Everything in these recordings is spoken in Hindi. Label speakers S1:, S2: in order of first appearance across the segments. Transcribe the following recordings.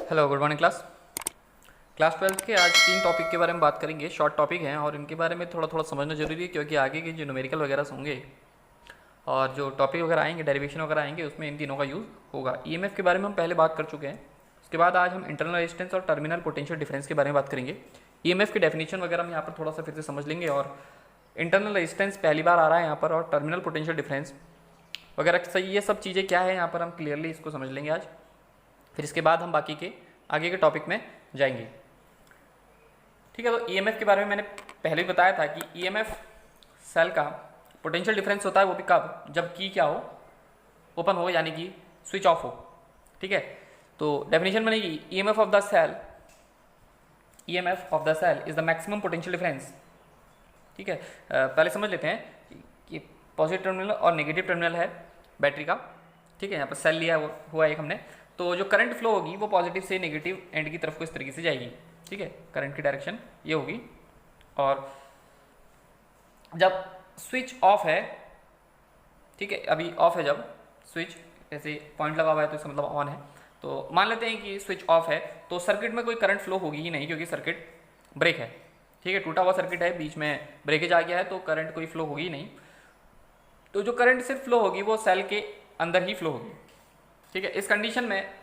S1: हेलो, गुड मॉर्निंग क्लास 12 के आज 3 टॉपिक के बारे में बात करेंगे। शॉर्ट टॉपिक हैं और इनके बारे में थोड़ा थोड़ा समझना जरूरी है, क्योंकि आगे के जो न्यूमेरिकल वगैरह होंगे और जो टॉपिक वगैरह आएंगे, डेरिवेशन वगैरह आएंगे, उसमें इन तीनों का यूज़ होगा। ईएमएफ के बारे में हम पहले बात कर चुके हैं। उसके बाद आज हम इंटरनल रेजिस्टेंस और टर्मिनल पोटेंशियल डिफरेंस के बारे में बात करेंगे। ईएमएफ की डेफिनेशन वगैरह हम यहाँ पर थोड़ा सा फिर से समझ लेंगे, और इंटरनल रेजिस्टेंस पहली बार आ रहा है यहाँ पर, और टर्मिनल पोटेंशियल डिफरेंस वगैरह सही, ये सब चीज़ें क्या है यहाँ पर हम क्लियरली इसको समझ लेंगे आज। फिर इसके बाद हम बाकी के आगे के टॉपिक में जाएंगे। ठीक है, तो ईएमएफ के बारे में मैंने पहले ही बताया था कि ईएमएफ सेल का पोटेंशियल डिफरेंस होता है, वो भी कब, जब की क्या हो, ओपन हो, यानी कि स्विच ऑफ हो। ठीक है, तो डेफिनेशन बनेगी EMF of the cell is the maximum potential difference. ठीक है, पहले समझ लेते हैं कि पॉजिटिव टर्मिनल और नेगेटिव टर्मिनल है बैटरी का। ठीक है, यहाँ पर सेल लिया हुआ एक हमने, तो जो करंट फ्लो होगी वो पॉजिटिव से नेगेटिव एंड की तरफ को इस तरीके से जाएगी। ठीक है, करंट की डायरेक्शन ये होगी। और जब स्विच ऑफ है, ठीक है, अभी ऑफ है, जब स्विच ऐसे पॉइंट लगा हुआ है तो इसका मतलब ऑन है, तो मान लेते हैं कि स्विच ऑफ है, तो सर्किट में कोई करंट फ्लो होगी ही नहीं, क्योंकि सर्किट ब्रेक है। ठीक है, टूटा हुआ सर्किट है, बीच में ब्रेकेज आ गया है, तो करंट कोई फ्लो होगी ही नहीं। तो जो करंट सिर्फ फ्लो होगी वो सेल के अंदर ही फ्लो होगी। ठीक है, इस कंडीशन में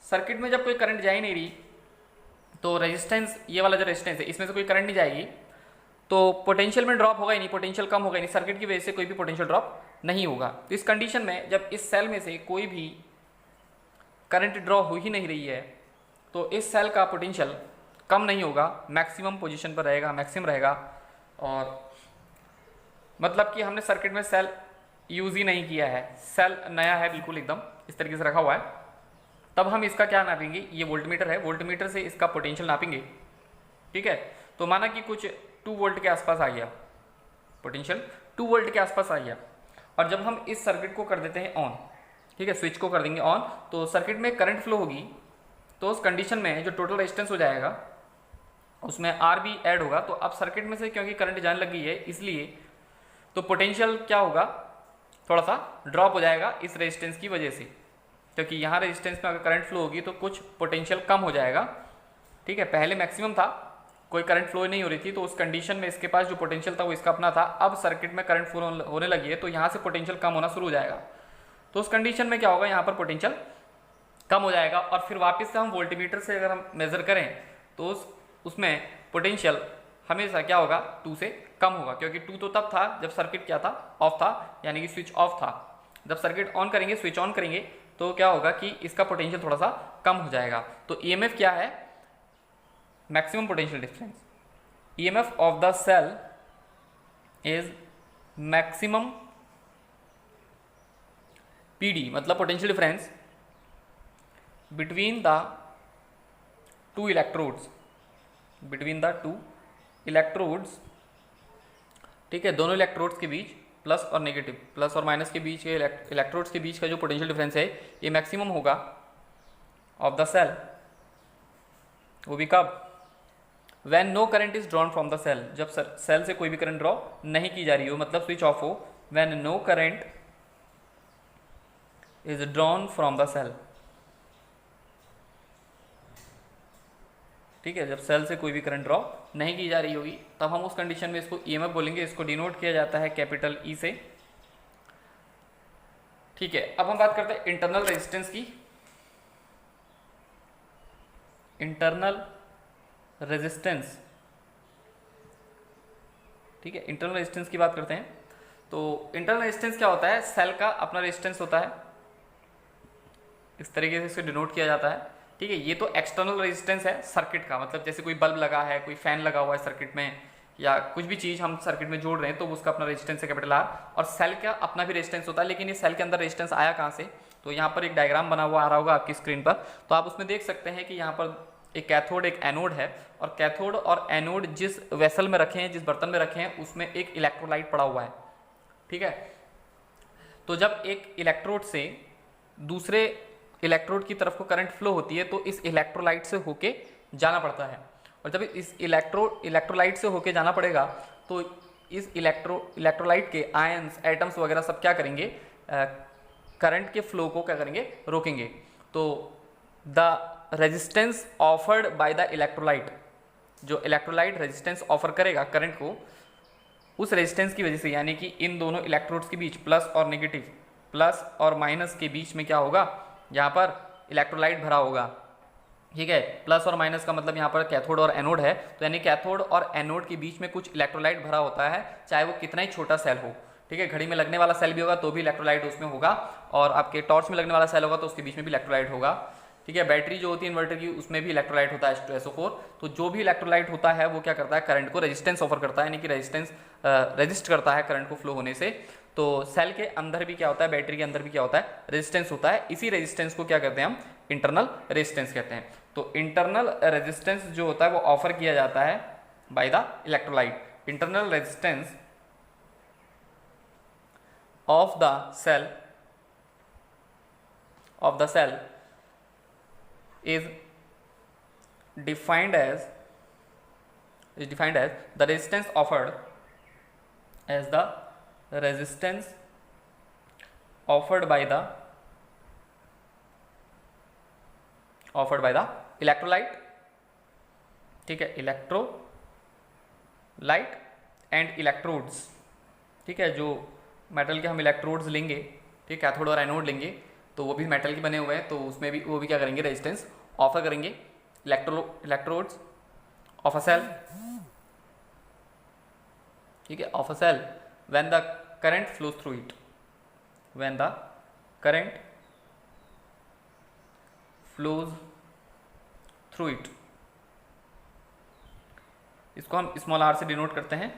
S1: सर्किट में जब कोई करंट जा ही नहीं रही, तो रेजिस्टेंस, ये वाला जो रेजिस्टेंस है, इसमें से कोई करंट नहीं जाएगी, तो पोटेंशियल में ड्रॉप होगा ही नहीं, पोटेंशियल कम होगा ही नहीं, सर्किट की वजह से कोई भी पोटेंशियल ड्रॉप नहीं होगा। तो इस कंडीशन में जब इस सेल में से कोई भी करंट ड्रॉ हो ही नहीं रही है, तो इस सेल का पोटेंशियल कम नहीं होगा, मैक्सिमम पोजीशन पर रहेगा, मैक्सिमम रहेगा। और मतलब कि हमने सर्किट में सेल यूज ही नहीं किया है, सेल नया है बिल्कुल, एकदम इस तरीके से रखा हुआ है। तब हम इसका क्या नापेंगे, ये वोल्टमीटर है, वोल्टमीटर से इसका पोटेंशियल नापेंगे। ठीक है, तो माना कि कुछ 2 वोल्ट के आसपास आ गया, पोटेंशियल 2 वोल्ट के आसपास आ गया, और जब हम इस सर्किट को कर देते हैं ऑन, ठीक है, स्विच को कर देंगे ऑन, तो सर्किट में करंट फ्लो होगी। तो उस कंडीशन में जो टोटल रेजिस्टेंस हो जाएगा उसमें आर भी ऐड होगा। तो अब सर्किट में से क्योंकि करंट जाने लग गई है, इसलिए तो पोटेंशियल क्या होगा, थोड़ा सा ड्रॉप हो जाएगा इस रेजिस्टेंस की वजह से, क्योंकि यहाँ रेजिस्टेंस में अगर करंट फ्लो होगी तो कुछ पोटेंशियल कम हो जाएगा। ठीक है, पहले मैक्सिमम था, कोई करंट फ्लो नहीं हो रही थी, तो उस कंडीशन में इसके पास जो पोटेंशियल था वो इसका अपना था। अब सर्किट में करंट फ्लो होने लगी है, तो यहाँ से पोटेंशियल कम होना शुरू हो जाएगा। तो उस कंडीशन में क्या होगा, यहाँ पर पोटेंशियल कम हो जाएगा, और फिर वापस से हम वोल्टमीटर से अगर हम मेजर करें तो उसमें पोटेंशियल हमेशा क्या होगा, 2 से कम होगा, क्योंकि 2 तो तब था जब सर्किट क्या था, ऑफ था, यानी कि स्विच ऑफ था। जब सर्किट ऑन करेंगे, स्विच ऑन करेंगे, तो क्या होगा कि इसका पोटेंशियल थोड़ा सा कम हो जाएगा। तो ईएमएफ क्या है, maximum potential difference. EMF of the cell is maximum PD, मतलब potential difference between the two electrodes, ठीक है, दोनों इलेक्ट्रोड्स के बीच, प्लस और नेगेटिव, प्लस और माइनस के बीच के इलेक्ट्रोड्स के बीच का जो पोटेंशियल डिफरेंस है, ये मैक्सिमम होगा ऑफ द सेल। वो भी कब, when no current is drawn from the cell, जब सेल से कोई भी करंट ड्रॉ नहीं की जा रही हो, मतलब स्विच ऑफ हो, when no current is drawn from the cell. ठीक है, जब सेल से कोई भी करंट ड्रॉ नहीं की जा रही होगी, तब हम उस कंडीशन में इसको ईएमएफ बोलेंगे। इसको डिनोट किया जाता है कैपिटल ई से। ठीक है, अब हम बात करते हैं इंटरनल रेजिस्टेंस की। इंटरनल रेजिस्टेंस, ठीक है, इंटरनल रेजिस्टेंस की बात करते हैं। तो इंटरनल रेजिस्टेंस क्या होता है, सेल का अपना रेजिस्टेंस होता है, इस तरीके से इसको डिनोट किया जाता है। ठीक है, ये तो एक्सटर्नल रेजिस्टेंस है सर्किट का, मतलब जैसे कोई बल्ब लगा है, कोई फैन लगा हुआ है सर्किट में, या कुछ भी चीज़ हम सर्किट में जोड़ रहे हैं, तो उसका अपना रेजिस्टेंस है कैपिटल आर। और सेल का अपना भी रेजिस्टेंस होता है, लेकिन ये सेल के अंदर रेजिस्टेंस आया कहाँ से, तो यहाँ पर एक डायग्राम बना हुआ आ रहा होगा आपकी स्क्रीन पर, तो आप उसमें देख सकते हैं कि यहाँ पर एक कैथोड एक एनोड है, और कैथोड और एनोड जिस वेसल में रखे हैं, जिस बर्तन में रखे हैं, उसमें एक इलेक्ट्रोलाइट पड़ा हुआ है। ठीक है, तो जब एक इलेक्ट्रोड से दूसरे इलेक्ट्रोड की तरफ को करंट फ्लो होती है, तो इस इलेक्ट्रोलाइट से होके जाना पड़ता है, और जब इस इलेक्ट्रोलाइट से होके जाना पड़ेगा, तो इस इलेक्ट्रोलाइट के आयंस, एटम्स वगैरह सब क्या करेंगे, करंट के फ्लो को क्या करेंगे, रोकेंगे। तो the resistance offered by the electrolyte, जो इलेक्ट्रोलाइट रेजिस्टेंस ऑफर करेगा करंट को, उस रेजिस्टेंस की वजह से, यानी कि इन दोनों इलेक्ट्रोड्स के बीच प्लस और नेगेटिव, प्लस और माइनस के बीच में क्या होगा, यहाँ पर इलेक्ट्रोलाइट भरा होगा। ठीक है, प्लस और माइनस का मतलब यहाँ पर कैथोड और एनोड है, तो यानी कैथोड और एनोड के बीच में कुछ इलेक्ट्रोलाइट भरा होता है, चाहे वो कितना ही छोटा सेल हो। ठीक है, घड़ी में लगने वाला सेल भी होगा तो भी इलेक्ट्रोलाइट उसमें होगा, और आपके टॉर्च में लगने वाला सेल होगा तो उसके बीच में भी इलेक्ट्रोलाइट होगा। ठीक है, बैटरी जो होती है इन्वर्टर की, उसमें भी इलेक्ट्रोलाइट होता है H2SO4। तो जो भी इलेक्ट्रोलाइट होता है वो क्या करता है, करंट को रेजिस्टेंस ऑफर करता है, यानी कि रेजिस्टेंस रेजिस्ट करता है करंट को फ्लो होने से। तो सेल के अंदर भी क्या होता है, बैटरी के अंदर भी क्या होता है, रेजिस्टेंस होता है। इसी रेजिस्टेंस को क्या कहते हैं हम, इंटरनल रेजिस्टेंस कहते हैं। तो इंटरनल रेजिस्टेंस जो होता है वो ऑफर किया जाता है by the electrolyte. Internal resistance of the cell is defined as the resistance offered by the electrolyte। ठीक है, इलेक्ट्रोलाइट एंड इलेक्ट्रोड्स। ठीक है, जो मेटल के हम इलेक्ट्रोड्स लेंगे, ठीक, कैथोड और एनोड लेंगे, तो वो भी मेटल के बने हुए हैं, तो उसमें भी वो भी क्या करेंगे, रेजिस्टेंस ऑफर करेंगे। इलेक्ट्रोड्स ऑफ अ सेल, ठीक है, of a cell when the current flows through it, when the current flows through it. इसको हम स्मॉल आर से डिनोट करते हैं।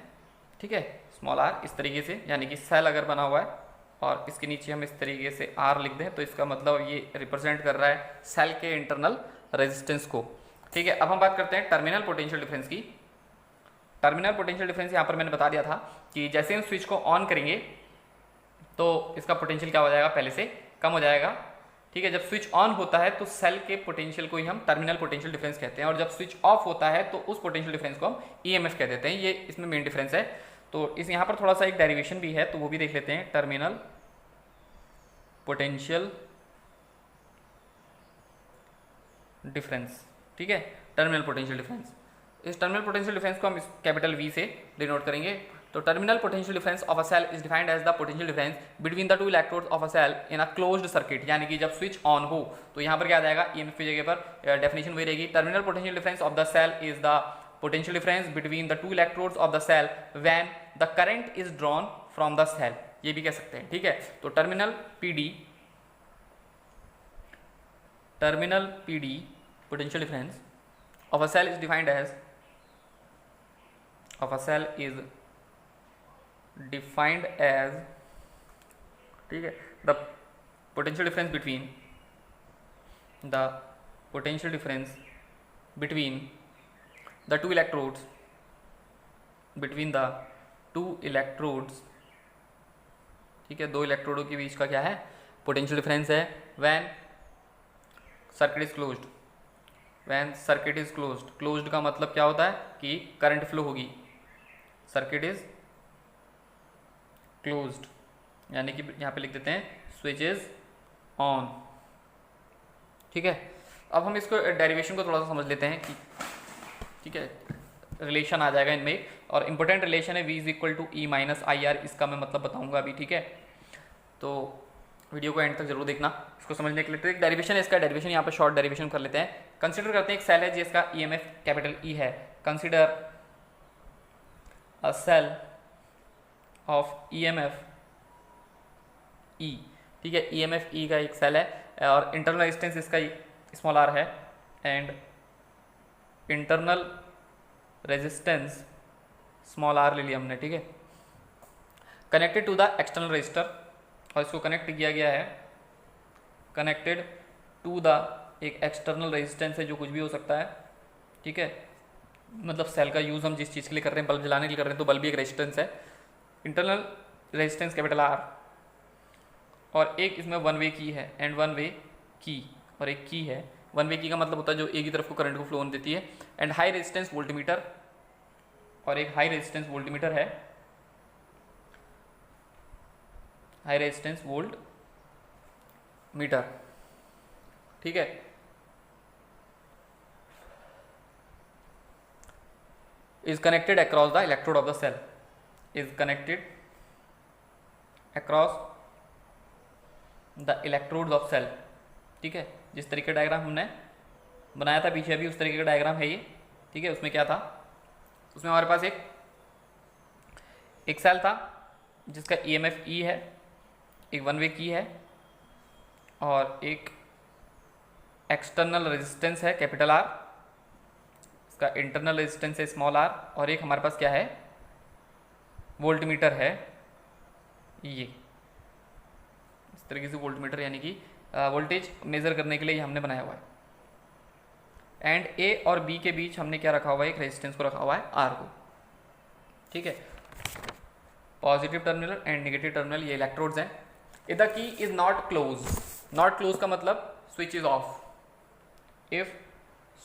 S1: ठीक है, स्मॉल आर इस तरीके से, यानी कि सेल अगर बना हुआ है और इसके नीचे हम इस तरीके से आर लिख दें, तो इसका मतलब ये रिप्रेजेंट कर रहा है सेल के इंटरनल रेजिस्टेंस को। ठीक है, अब हम बात करते हैं टर्मिनल पोटेंशियल डिफरेंस की। टर्मिनल पोटेंशियल डिफरेंस यहाँ पर मैंने बता दिया था कि जैसे हम स्विच को ऑन करेंगे तो इसका पोटेंशियल क्या हो जाएगा, पहले से कम हो जाएगा। ठीक है, जब स्विच ऑन होता है तो सेल के पोटेंशियल को ही हम टर्मिनल पोटेंशियल डिफरेंस कहते हैं, और जब स्विच ऑफ होता है तो उस पोटेंशियल डिफरेंस को हम ईएमएफ कह देते हैं। ये इसमें मेन डिफरेंस है। तो इस यहाँ पर थोड़ा सा एक डेरिवेशन भी है, तो वो भी देख लेते हैं। टर्मिनल पोटेंशियल डिफरेंस, ठीक है, टर्मिनल पोटेंशियल डिफरेंस। इस टर्मिनल पोटेंशियल डिफरेंस को हम इस कैपिटल V से डिनोट करेंगे। तो terminal potential difference of a cell is defined as the potential difference between the two electrodes of a cell in a closed circuit, यानी कि जब स्विच ऑन हो तो यहाँ पर क्या आ जाएगा, ईएमएफ की जगह पर डेफिनेशन वही रहेगी। Terminal potential difference of the cell is the potential difference between the two electrodes of the cell when the current is drawn from the cell, ये भी कह सकते हैं। ठीक है, तो terminal PD potential difference of a cell is defined as ठीक है, the potential difference between the two electrodes ठीक है, दो इलेक्ट्रोडों के बीच का क्या है, पोटेंशियल डिफरेंस है। व्हेन सर्किट इज क्लोज्ड का मतलब क्या होता है कि करंट फ्लो होगी। सर्किट इज क्लोज्ड, यानी कि यहाँ पे लिख देते हैं स्विच इज ऑन। ठीक है, अब हम इसको डेरिवेशन को थोड़ा सा समझ लेते हैं कि, ठीक है, रिलेशन आ जाएगा इनमें, और इंपॉर्टेंट रिलेशन है V is equal to E minus IR। इसका मैं मतलब बताऊंगा अभी। ठीक है, तो वीडियो को एंड तक जरूर देखना इसको समझने के लिए। तो एक डेरिवेशन है इसका, डेरिवेशन यहाँ पर शॉर्ट डेरिवेशन कर लेते हैं। कंसिडर करते हैं एक सेल है जिसका EMF कैपिटल E है। Consider a cell of EMF E। ठीक है, EMF E का एक सेल है और इंटरनल रेजिस्टेंस इसका स्मॉल r है, and internal resistance small r ले लिया हमने। ठीक है, connected to the external resistor, और इसको कनेक्ट किया गया है कनेक्टेड टू द एक एक्सटर्नल रेजिस्टेंस है, जो कुछ भी हो सकता है। ठीक है, मतलब सेल का यूज़ हम जिस चीज़ के लिए कर रहे हैं, बल्ब जलाने के लिए कर रहे हैं, तो बल्ब भी एक रेजिस्टेंस है। इंटरनल रेजिस्टेंस कैपिटल R, और एक इसमें वन वे की है, एंड वन वे की, और एक की है। वन वे की का मतलब होता है जो एक ही तरफ को करंट को फ्लो होने देती है। एंड हाई रेजिस्टेंस वोल्टमीटर, और एक हाई रेजिस्टेंस वोल्टमीटर है, हाई रेजिस्टेंस वोल्ट मीटर। ठीक है, is connected across the electrode of the cell, is connected across the electrodes of cell. ठीक है, जिस तरीके का डायग्राम हमने बनाया था पीछे अभी उस तरीके का डायग्राम है ये। ठीक है, उसमें क्या था, उसमें हमारे पास एक सेल था जिसका EMF E है, एक वन वे की है और एक एक्सटर्नल रेजिस्टेंस है कैपिटल R, इसका इंटरनल रेजिस्टेंस है स्मॉल r, और एक हमारे पास क्या है, वोल्टमीटर है ये, इस तरीके से वोल्टमीटर यानी कि वोल्टेज मेज़र करने के लिए ये हमने बनाया हुआ है। एंड A और B के बीच हमने क्या रखा हुआ है, एक रेजिस्टेंस को रखा हुआ है R को। ठीक है, positive terminal and negative terminal ये इलेक्ट्रोड्स हैं। If the key is not close, not close का मतलब switch is off, if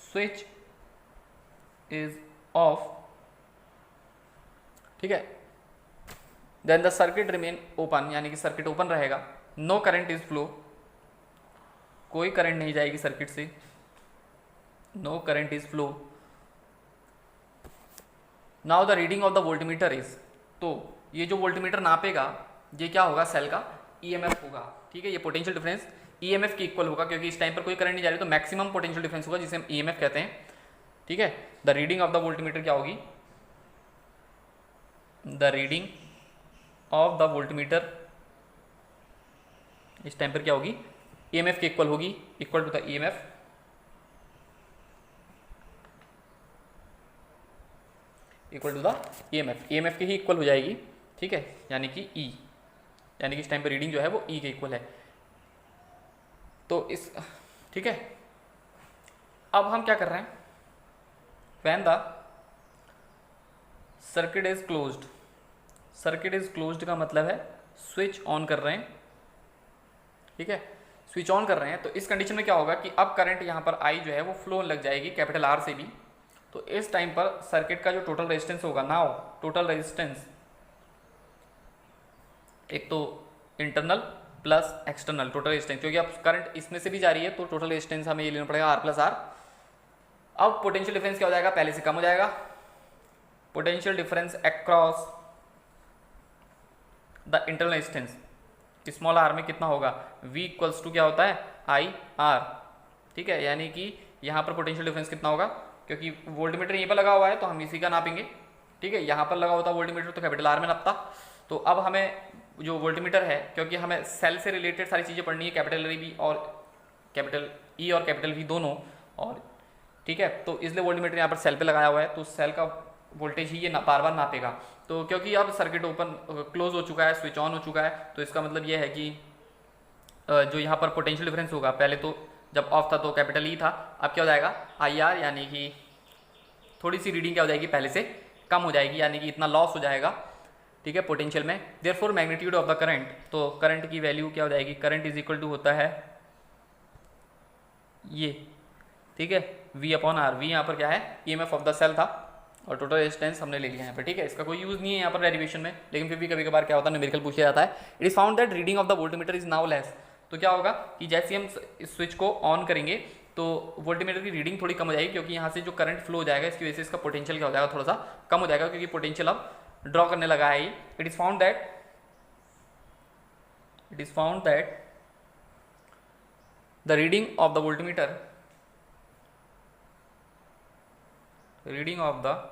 S1: switch is off, ठीक है, then the circuit remain open, यानी कि सर्किट ओपन रहेगा, नो करंट इज फ्लो, कोई करंट नहीं जाएगी सर्किट से, no current is flow. Now the reading of the voltmeter is, तो ये जो वोल्टमीटर नापेगा ये क्या होगा, सेल का EMF होगा। ठीक है, ये पोटेंशियल डिफरेंस EMF के इक्वल होगा, क्योंकि इस टाइम पर कोई करंट नहीं जा रही, तो मैक्सिमम पोटेंशियल डिफरेंस होगा जिसे हम EMF कहते हैं। ठीक है, the reading of the voltmeter क्या होगी, the reading of the voltmeter इस टाइम पर क्या होगी, EMF के इक्वल होगी, equal to the EMF equal to the EMF के ही इक्वल हो जाएगी। ठीक है, यानी कि E, यानी कि इस टाइम पे रीडिंग जो है वो E के इक्वल है। तो इस, ठीक है, अब हम क्या कर रहे हैं, when the circuit is closed, circuit is closed का मतलब है स्विच ऑन कर रहे हैं। ठीक है, स्विच ऑन कर रहे हैं, तो इस कंडीशन में क्या होगा कि अब करंट यहाँ पर I जो है वो फ्लो लग जाएगी कैपिटल R से भी। तो इस टाइम पर सर्किट का जो टोटल रेजिस्टेंस होगा, नाउ टोटल रेजिस्टेंस, एक तो internal plus external total resistance, क्योंकि अब करंट इसमें से भी जा रही है तो टोटल रेजिस्टेंस हमें ये लेना पड़ेगा R प्लस R। अब पोटेंशियल डिफरेंस क्या हो जाएगा, पहले से कम हो जाएगा, potential difference across the internal resistance small r में कितना होगा, V इक्वल्स टू क्या होता है, IR। ठीक है, यानी कि यहाँ पर पोटेंशियल डिफरेंस कितना होगा, क्योंकि वोल्टमीटर यहीं पर लगा हुआ है तो हम इसी का नापेंगे। ठीक है, यहाँ पर लगा होता वोल्टमीटर तो कैपिटल R में नापता। तो अब हमें जो वोल्टमीटर है, क्योंकि हमें सेल से रिलेटेड सारी चीज़ें पढ़नी है, कैपिटल E और कैपिटल E और कैपिटल V दोनों, और ठीक है, तो इसलिए वोल्टमीटर यहाँ पर सेल पे लगाया हुआ है, तो सेल का वोल्टेज ही ये बार बार नापेगा। तो क्योंकि अब सर्किट ओपन क्लोज हो चुका है, स्विच ऑन हो चुका है, तो इसका मतलब ये है कि जो यहाँ पर पोटेंशियल डिफरेंस होगा, पहले तो जब ऑफ था तो कैपिटल E था, अब क्या हो जाएगा IR, यानी कि थोड़ी सी रीडिंग क्या हो जाएगी, पहले से कम हो जाएगी, यानी कि इतना लॉस हो जाएगा। ठीक है, पोटेंशियल में, therefore magnitude of the current, तो करंट की वैल्यू क्या हो जाएगी, करंट इज इक्वल टू होता है ये। ठीक है, V अपॉन R, V यहाँ पर क्या है, EMF ऑफ द सेल था और टोटल रेजिस्टेंस हमने ले लिया यहाँ पर। ठीक है, इसका कोई यूज़ नहीं है यहाँ पर डेरिवेशन में, लेकिन फिर भी कभी कभार क्या होता है, न्यूमेरिकल पूछा जाता है। It is found that reading of the voltmeter is now less, तो क्या होगा कि जैसे हम इस स्विच को ऑन करेंगे तो वोल्टमीटर की रीडिंग थोड़ी कम हो जाएगी, क्योंकि यहाँ से जो करंट फ्लो हो जाएगा इसकी वजह से इसका पोटेंशियल क्या हो जाएगा, थोड़ा सा कम हो जाएगा, क्योंकि पोटेंशियल अब ड्रॉ करने लगा है। It is found that the reading of the voltmeter, reading of the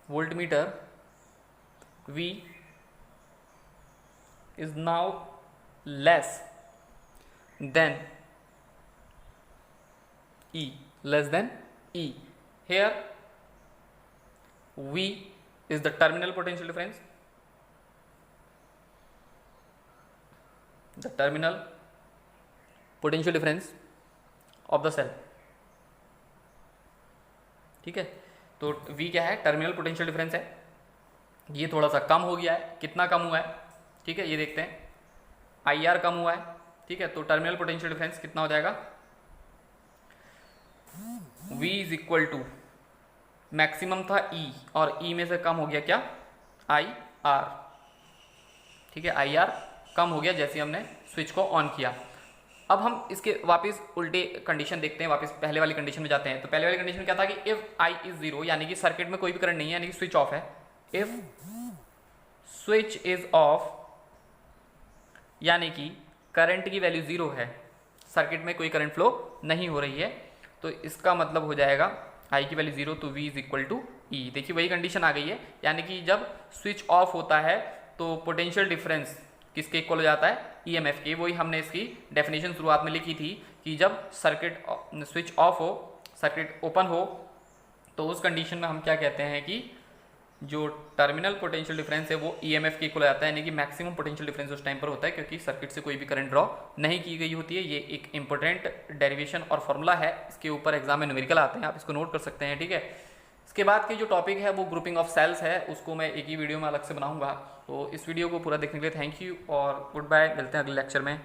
S1: voltmeter V is now less than E, less than E. Here V is the terminal potential difference, the terminal potential difference of the cell। ठीक है, तो V क्या है, टर्मिनल पोटेंशियल डिफरेंस है, ये थोड़ा सा कम हो गया है, कितना कम हुआ है, ठीक है, ये देखते हैं, IR कम हुआ है। ठीक है, तो टर्मिनल पोटेंशियल डिफरेंस कितना हो जाएगा, V is equal to, maximum था E और E में से कम हो गया क्या, IR। ठीक है, IR कम हो गया जैसे हमने स्विच को ऑन किया। अब हम इसके वापस उल्टे कंडीशन देखते हैं, वापस पहले वाली कंडीशन में जाते हैं। तो पहले वाली कंडीशन क्या था कि इफ आई इज 0, यानी कि सर्किट में कोई भी करंट नहीं है, यानी कि स्विच ऑफ है। इफ स्विच इज ऑफ, यानी कि करंट की वैल्यू 0 है, सर्किट में कोई करंट फ्लो नहीं हो रही है, तो इसका मतलब हो जाएगा आई की वैल्यू 0 तो V इज इक्वल टू ई। देखिए वही कंडीशन आ गई है, यानी कि जब स्विच ऑफ होता है तो पोटेंशियल डिफरेंस किसके इक्वल हो जाता है, ईएमएफ के। वही हमने इसकी डेफिनेशन शुरुआत में लिखी थी कि जब सर्किट स्विच ऑफ हो, सर्किट ओपन हो, तो उस कंडीशन में हम क्या कहते हैं कि जो टर्मिनल पोटेंशियल डिफरेंस है वो ईएमएफ के इक्वल आता है, यानी कि मैक्सिमम पोटेंशियल डिफरेंस उस टाइम पर होता है, क्योंकि सर्किट से कोई भी करंट ड्रॉ नहीं की गई होती है। ये एक इंपॉर्टेंट डेरिवेशन और फॉर्मूला है, इसके ऊपर एग्जाम में न्यूमेरिकल आते हैं, आप इसको नोट कर सकते हैं, ठीक है। इसके बाद के जो टॉपिक है वो ग्रुपिंग ऑफ सेल्स है, उसको मैं एक ही वीडियो में अलग से बनाऊंगा। तो इस वीडियो को पूरा देखने के लिए थैंक यू और गुड बाय, मिलते हैं अगले लेक्चर में।